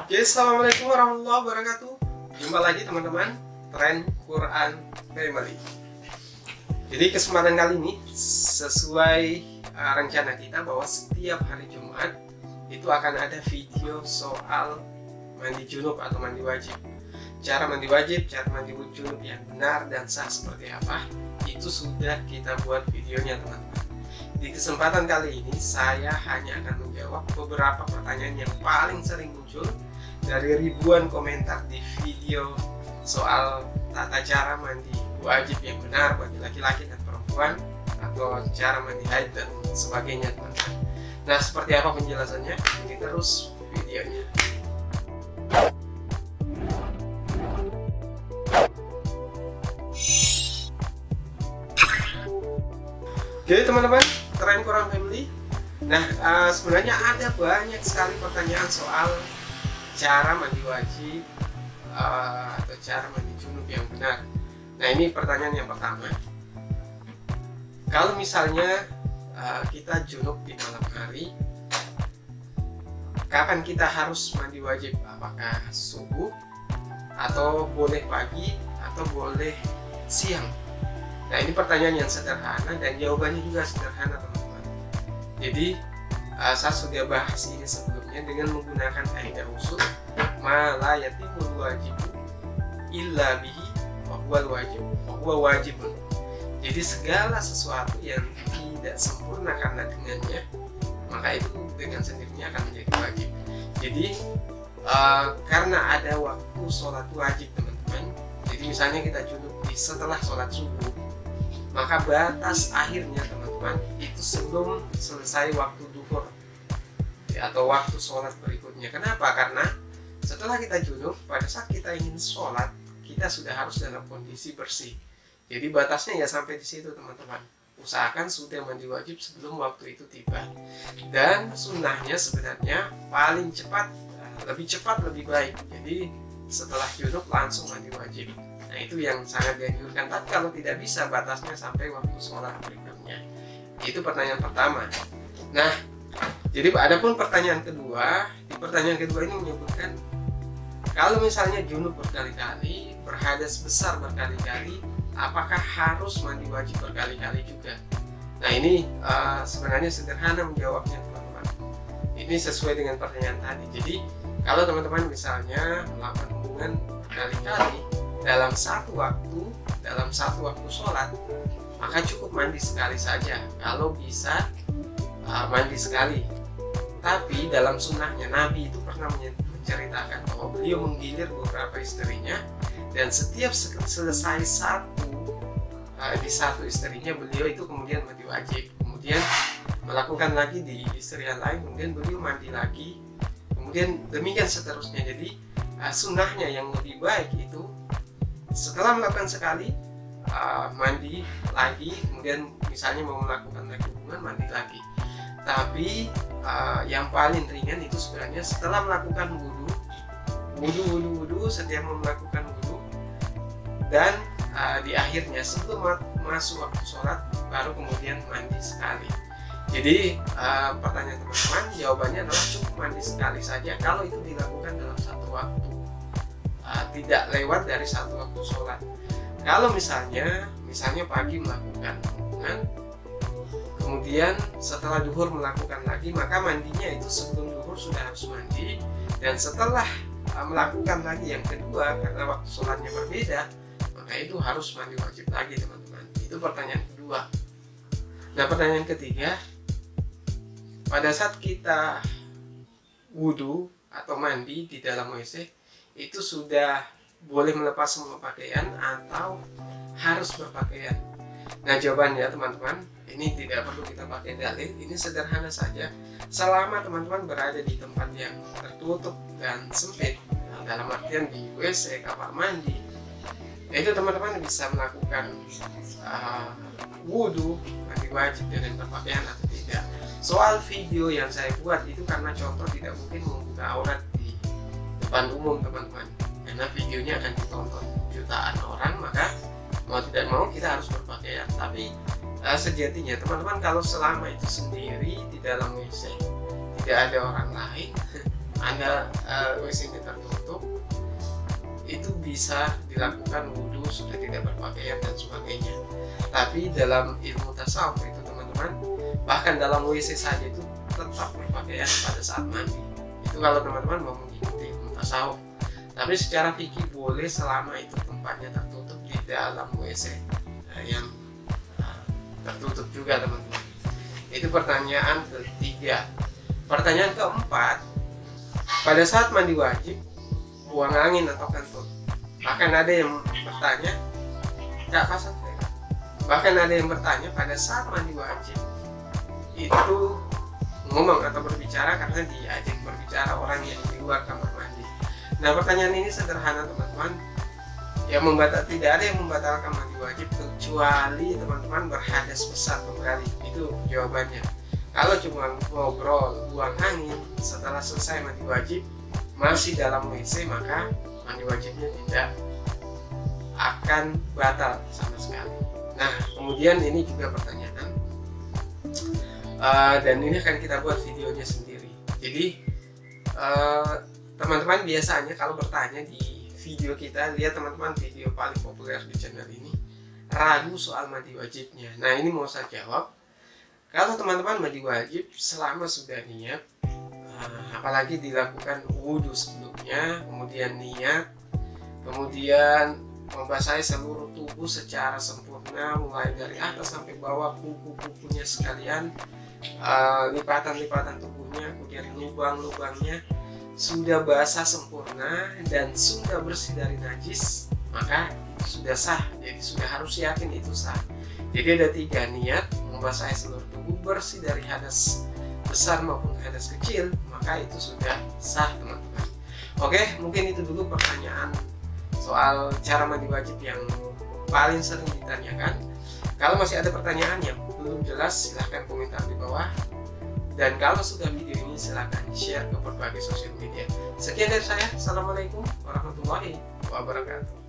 Oke, assalamualaikum warahmatullahi wabarakatuh. Jumpa lagi teman-teman, Tren Quran Family. Jadi kesempatan kali ini sesuai rencana kita bahwa setiap hari Jumat itu akan ada video soal mandi junub atau mandi wajib. Cara mandi wajib, cara mandi junub yang benar dan sah seperti apa, itu sudah kita buat videonya teman-teman. Di kesempatan kali ini saya hanya akan menjawab beberapa pertanyaan yang paling sering muncul dari ribuan komentar di video soal tata cara mandi wajib yang benar bagi laki-laki dan perempuan, atau cara mandi haid dan sebagainya teman-teman. Nah, seperti apa penjelasannya? Ini terus videonya. Oke teman-teman, Tren Quran Family. Nah, sebenarnya ada banyak sekali pertanyaan soal cara mandi wajib atau cara mandi junub yang benar. Nah, ini pertanyaan yang pertama. Kalau misalnya kita junub di malam hari, kapan kita harus mandi wajib? Apakah subuh, atau boleh pagi, atau boleh siang? Nah, ini pertanyaan yang sederhana dan jawabannya juga sederhana teman-teman. Jadi saya sudah bahas ini sebelumnya dengan menggunakan kaidah usul ma la yatimul wajib illa bihi wa huwa wajibun. Jadi segala sesuatu yang tidak sempurna karena dengannya, maka itu dengan sendirinya akan menjadi wajib. Jadi karena ada waktu sholat wajib teman-teman, jadi misalnya kita junub setelah sholat subuh, maka batas akhirnya teman-teman itu sebelum selesai waktu duhur atau waktu sholat berikutnya. Kenapa? Karena setelah kita junub, pada saat kita ingin sholat, kita sudah harus dalam kondisi bersih. Jadi batasnya ya sampai di situ teman-teman. Usahakan sudah mandi wajib sebelum waktu itu tiba. Dan sunnahnya sebenarnya paling cepat, lebih cepat lebih baik. Jadi setelah junub langsung mandi wajib. Nah, itu yang sangat dianjurkan. Tapi kalau tidak bisa, batasnya sampai waktu sholat berikutnya. Itu pertanyaan pertama. Nah, jadi adapun pertanyaan kedua, di pertanyaan kedua ini menyebutkan kalau misalnya junub berkali-kali, berhadas besar berkali-kali, apakah harus mandi wajib berkali-kali juga? Nah, ini sebenarnya sederhana menjawabnya teman-teman. Ini sesuai dengan pertanyaan tadi. Jadi kalau teman-teman misalnya melakukan hubungan berkali-kali dalam satu waktu sholat, maka cukup mandi sekali saja. Kalau bisa mandi sekali. Tapi dalam sunnahnya Nabi itu pernah menceritakan bahwa beliau menggilir beberapa istrinya, dan setiap selesai di satu istrinya, beliau itu kemudian mandi wajib, kemudian melakukan lagi di istri yang lain, kemudian beliau mandi lagi, kemudian demikian seterusnya. Jadi sunnahnya yang lebih baik itu setelah melakukan sekali mandi lagi, kemudian misalnya mau melakukan lagi hubungan, mandi lagi. Tapi yang paling ringan itu sebenarnya setelah melakukan wudu, setiap melakukan wudu, dan di akhirnya sebelum masuk waktu sholat baru kemudian mandi sekali. Jadi pertanyaan teman-teman, jawabannya adalah cukup mandi sekali saja kalau itu dilakukan dalam satu waktu, tidak lewat dari satu waktu sholat. Kalau misalnya pagi melakukan hubungan, kemudian setelah duhur melakukan lagi, maka mandinya itu sebelum duhur sudah harus mandi, dan setelah melakukan lagi yang kedua karena waktu sholatnya berbeda, maka itu harus mandi wajib lagi teman-teman. Itu pertanyaan kedua. Nah, pertanyaan ketiga, pada saat kita wudhu atau mandi di dalam WC, itu sudah boleh melepas semua pakaian atau harus berpakaian? Nah, jawabannya teman-teman, ini tidak perlu kita pakai dalil, ini sederhana saja. Selama teman-teman berada di tempat yang tertutup dan sempit, dalam artian di WC, kamar mandi, itu teman-teman bisa melakukan wudhu, mandi wajib dengan berpakaian atau tidak. Soal video yang saya buat itu karena contoh tidak mungkin membuka aurat di depan umum teman-teman, karena videonya akan ditonton jutaan orang, maka mau tidak mau kita harus berpakaian. Tapi sejatinya teman-teman, kalau selama itu sendiri di dalam WC, tidak ada orang lain, Anda WC-nya tertutup, itu bisa dilakukan wudhu sudah tidak berpakaian dan sebagainya. Tapi dalam ilmu tasawuf itu teman-teman, bahkan dalam WC saja itu tetap berpakaian pada saat mandi. Itu kalau teman-teman mau mengikuti ilmu tasawuf. Tapi secara fikih boleh selama itu tempatnya tertutup di dalam WC yang tertutup juga teman-teman. Itu pertanyaan ketiga. Pertanyaan keempat, pada saat mandi wajib buang angin atau kentut. Bahkan ada yang bertanya, tidak pasang saya. Bahkan ada yang bertanya pada saat mandi wajib itu ngomong atau berbicara karena diajak berbicara orang yang di luar kamar mandi. Nah, pertanyaan ini sederhana teman-teman. Tidak ada yang membatalkan mandi wajib kecuali teman-teman berhadas besar kembali. Itu jawabannya. Kalau cuma ngobrol, buang angin setelah selesai mandi wajib masih dalam WC, maka mandi wajibnya tidak akan batal sama sekali. Nah, kemudian ini juga pertanyaan dan ini akan kita buat videonya sendiri. Jadi teman-teman biasanya kalau bertanya di video kita, lihat teman-teman video paling populer di channel ini, ragu soal mandi wajibnya. Nah, ini mau saya jawab. Kalau teman-teman mandi wajib selama sudah niat, apalagi dilakukan wudhu sebelumnya, kemudian niat, kemudian membasahi seluruh tubuh secara sempurna, mulai dari atas sampai bawah, kuku-kukunya sekalian, lipatan-lipatan tubuhnya, kemudian lubang-lubangnya sudah basah sempurna dan sudah bersih dari najis, maka sudah sah. Jadi sudah harus yakin itu sah. Jadi ada 3: niat, membasahi seluruh tubuh, bersih dari hadas besar maupun hadas kecil, maka itu sudah sah teman-teman. Oke, mungkin itu dulu pertanyaan soal cara mandi wajib yang paling sering ditanyakan. Kalau masih ada pertanyaan yang belum jelas, silahkan komentar di bawah. Dan kalau suka video ini, silahkan share ke berbagai sosial media. Sekian dari saya. Assalamualaikum warahmatullahi wabarakatuh.